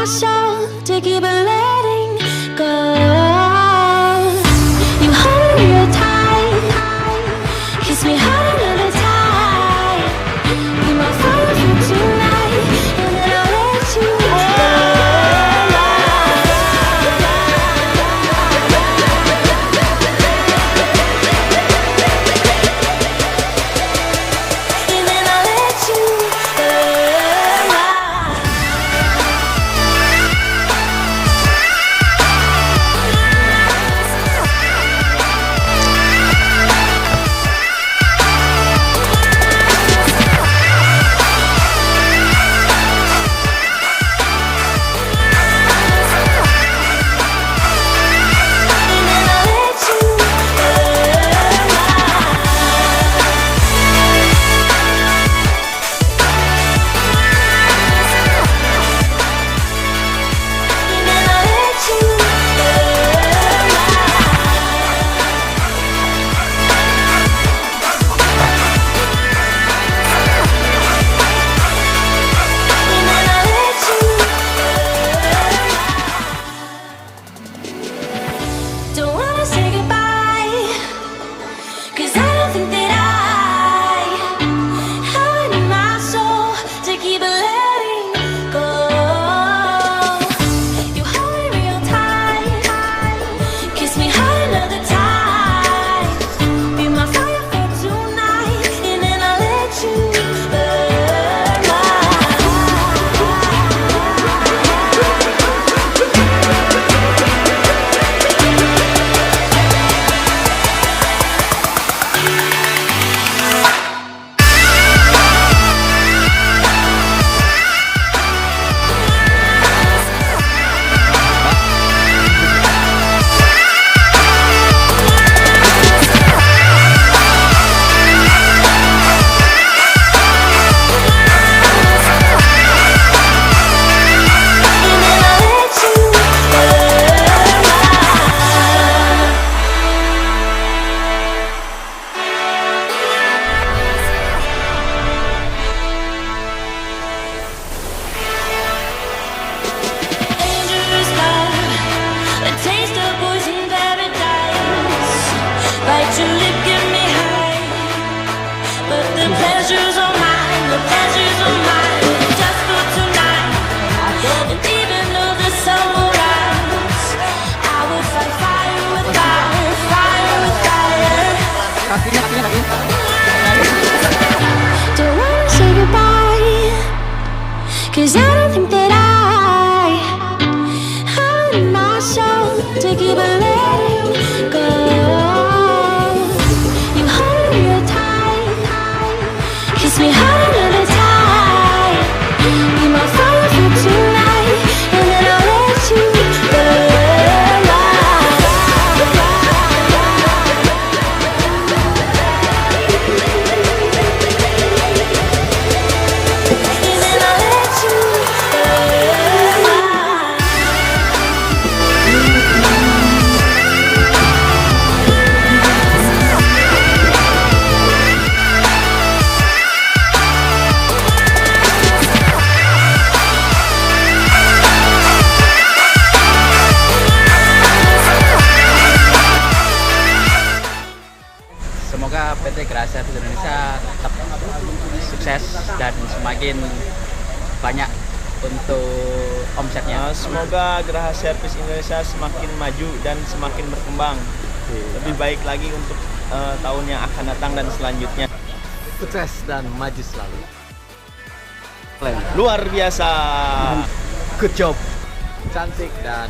my soul to keep letting go. You hold me real tight, kiss me hard another time. Be my fire for tonight, and then I'll let you go. Don't wanna say goodbye, 'cause I don't think that I need my soul to keep letting go. You hold me real tight, kiss me hard another time. Be my fire for tonight, and then I'll let you go. Semoga PT Gerasi Service Indonesia tetap sukses dan semakin banyak untuk omsetnya. Semoga Geraha Servis Indonesia semakin maju dan semakin berkembang. Lebih baik lagi untuk tahun yang akan datang dan selanjutnya. Sukses dan maju selalu. Luar biasa. Good job. Cantik dan